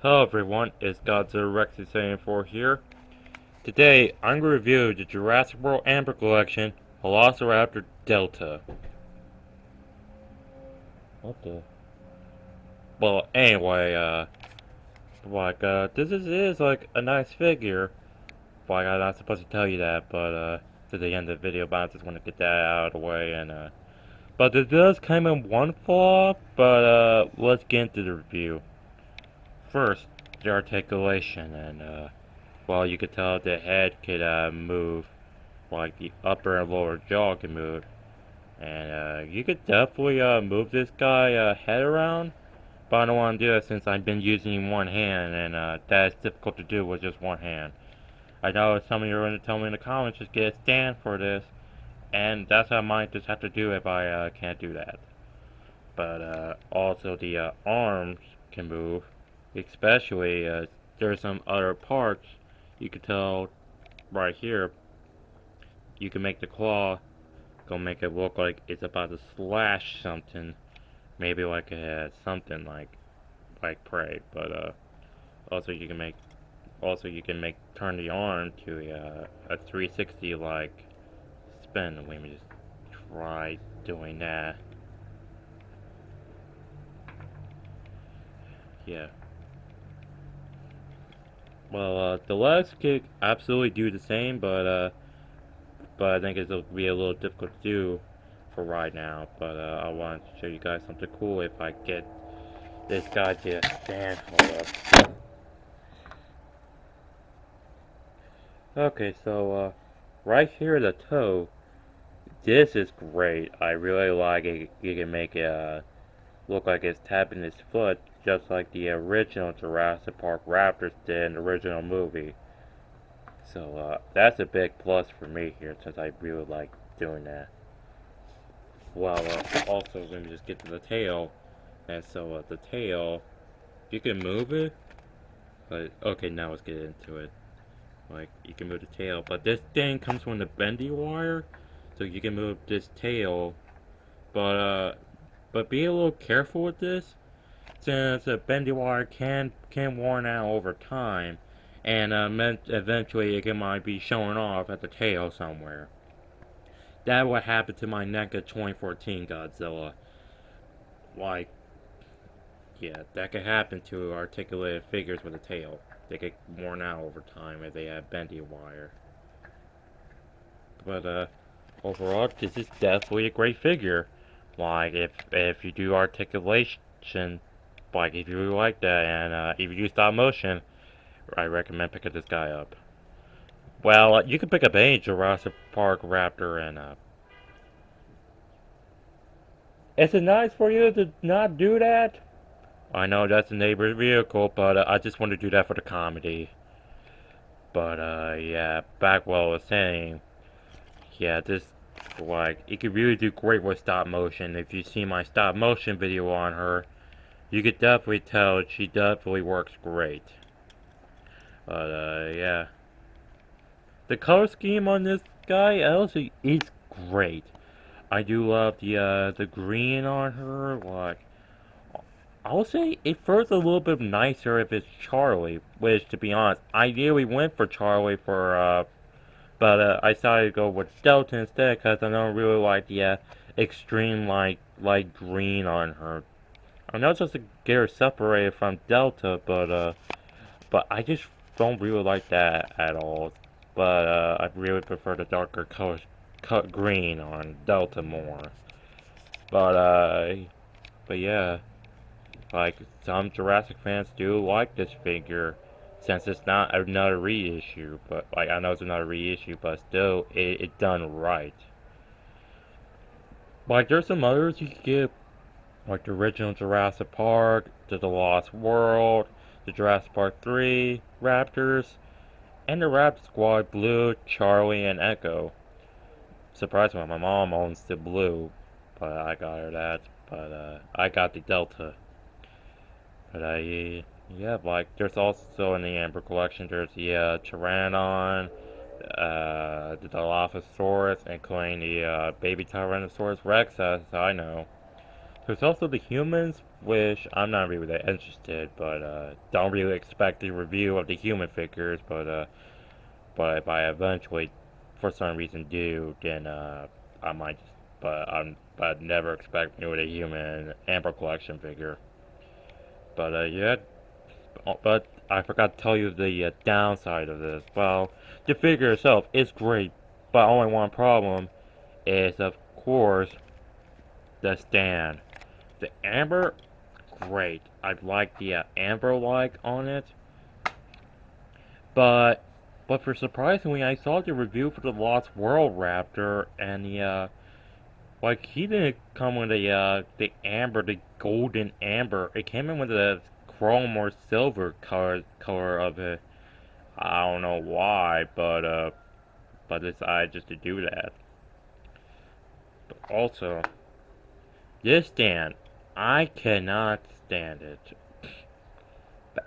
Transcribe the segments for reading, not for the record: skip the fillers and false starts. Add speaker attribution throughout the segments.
Speaker 1: Hello everyone, it's Godzilla Rex 74 here. Today, I'm going to review the Jurassic World Amber Collection, Velociraptor Delta. What the? Well, anyway, this is like a nice figure. I'm not supposed to tell you that, but, to the end of the video, but I just want to get that out of the way, and, but it does come in one flaw, but, let's get into the review. First, the articulation, and, well, you could tell the head could, move. Like the upper and lower jaw can move. And you could definitely move this guy head around, but I don't want to do that since I've been using one hand, and that is difficult to do with just one hand. I know some of you are going to tell me in the comments just get a stand for this, and that's how I might just have to do if I can't do that. But also the arms can move, especially there's some other parts you could tell right here. You can make the claw gonna make it look like it's about to slash something, maybe like it has something like prey. But also you can make turn the arm to a 360 like spin. Let me just try doing that. Yeah. Well, the legs can absolutely do the same, but I think it'll be a little difficult to do for right now. But I want to show you guys something cool if I get this guy to stand. Hold up. Okay, so right here the toe. This is great. I really like it. You can make it look like it's tapping his foot, just like the original Jurassic Park Raptors did in the original movie. So that's a big plus for me here, since I really like doing that. Well, also let me just get to the tail. And so the tail, you can move it, but okay, now let's get into it. Like, you can move the tail, but this thing comes from the bendy wire, so you can move this tail, but be a little careful with this, since a bendy wire can worn out over time, and eventually it might be showing off at the tail somewhere. That what happened to my NECA 2014 Godzilla. Like, yeah, that could happen to articulated figures with a tail. They get worn out over time if they have bendy wire. But overall, this is definitely a great figure. Like, if you do articulation, like if you really like that, and if you do stop motion, I recommend picking this guy up. Well, you can pick up any Jurassic Park Raptor, and is it nice for you to not do that? I know that's a neighbor's vehicle, but I just want to do that for the comedy. But yeah, back what I was saying, yeah, this, like, it could really do great with stop motion. If you see my stop motion video on her, you could definitely tell she definitely works great. But yeah, the color scheme on this guy also is great. I do love the green on her. Like, I'll say it feels a little bit nicer if it's Charlie, which, to be honest, I ideally went for Charlie for but I decided to go with Delta instead because I don't really like the extreme light green on her. I know it's just to get her separated from Delta, but I just don't really like that at all. But I really prefer the darker color, cut green on Delta more. But but yeah, like, some Jurassic fans do like this figure, since it's not another reissue. But like, I know it's another reissue, but still, it done right. Like, there's some others you could get, like the original Jurassic Park, the Lost World, the Jurassic Park 3 Raptors, and the Raptor Squad Blue, Charlie, and Echo. Surprisingly, my mom owns the Blue, but I got her that. But I got the Delta. But yeah, like, there's also in the Amber collection, there's the Pteranodon, the Dilophosaurus, including the baby Tyrannosaurus Rex, as I know. There's also the humans, which I'm not really that interested, but don't really expect the review of the human figures. But if I eventually, for some reason, do, then I might just. But never expect me with a human Amber collection figure. But yeah, but I forgot to tell you the downside of this. Well, the figure itself is great, but only one problem is, of course, the stand. The amber, great. I like the amber like on it, but for surprisingly, I saw the review for the Lost World Raptor, and the like he didn't come with the amber, the golden amber. It came in with the chrome or silver color of it. I don't know why, but decided just to do that. But also, this stand, I cannot stand it.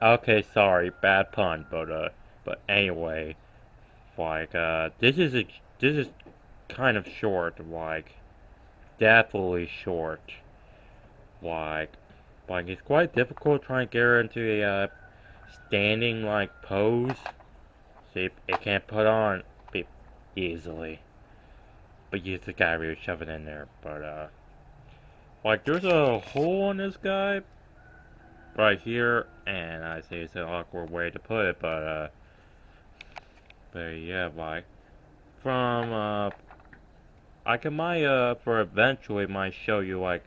Speaker 1: Okay, sorry, bad pun, but anyway, like, this is kind of short, like, definitely short, like, it's quite difficult trying to get her into a, standing, like, pose. See, it can't put on easily, but you just gotta really shove it in there, like, there's a hole in this guy, right here, and I say it's an awkward way to put it, but yeah, like, from, I can for eventually might show you, like,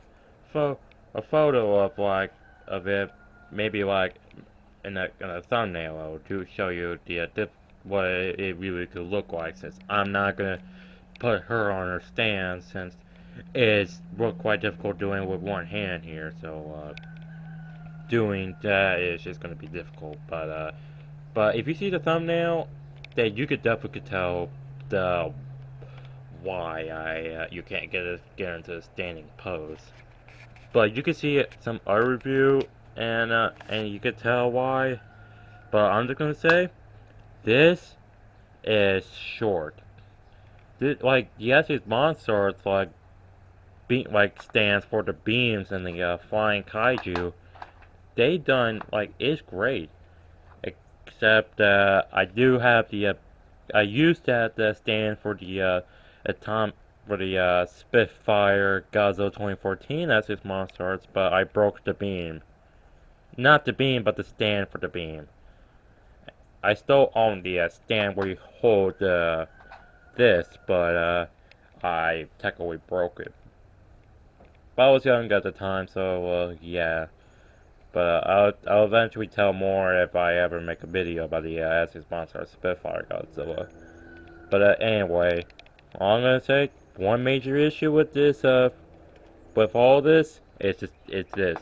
Speaker 1: a photo of, like, of it, maybe, like, in a thumbnail, to show you what it really could look like, since I'm not gonna put her on her stand, since it's quite difficult doing it with one hand here, so, doing that is just gonna be difficult, but if you see the thumbnail, then you could definitely tell the why you can't get into a standing pose. But you can see some other review, and you could tell why. But I'm just gonna say this is short. Like yes, these monsters like stands for the beams and the flying kaiju. They done like it's great. Except I do have the I used that stand for the Spitfire Godzilla 2014 as his monster arts, but I broke the beam. Not the beam, but the stand for the beam. I still own the stand where you hold this, but I technically broke it. But I was young at the time, so yeah. But I'll eventually tell more if I ever make a video about the as his monster Spitfire Godzilla. But anyway, all I'm gonna say, one major issue with this, with all this, it's this: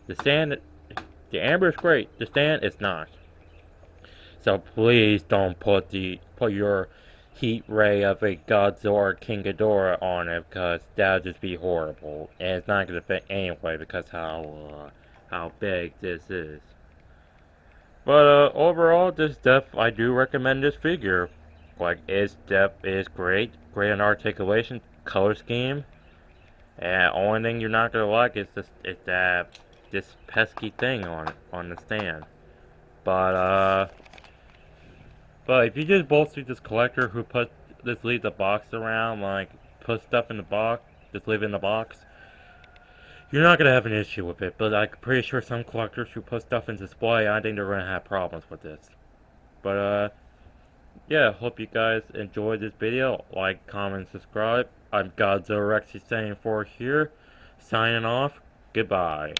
Speaker 1: the stand, the amber is great, the stand is not. So please don't put your heat ray of a Godzilla or King Ghidorah on it, because that'll just be horrible, and it's not gonna fit anyway because how big this is. But overall, I do recommend this figure. Like, is great in articulation, color scheme, and only thing you're not gonna like is that this pesky thing on the stand. But but if you just bolster this collector who just leave the box around, like put stuff in the box, just leave it in the box, you're not gonna have an issue with it. But I'm pretty sure some collectors who put stuff in display, I think they're gonna have problems with this. But yeah, hope you guys enjoyed this video. Like, comment, subscribe. I'm Godzilla Rex saying for here. Signing off. Goodbye.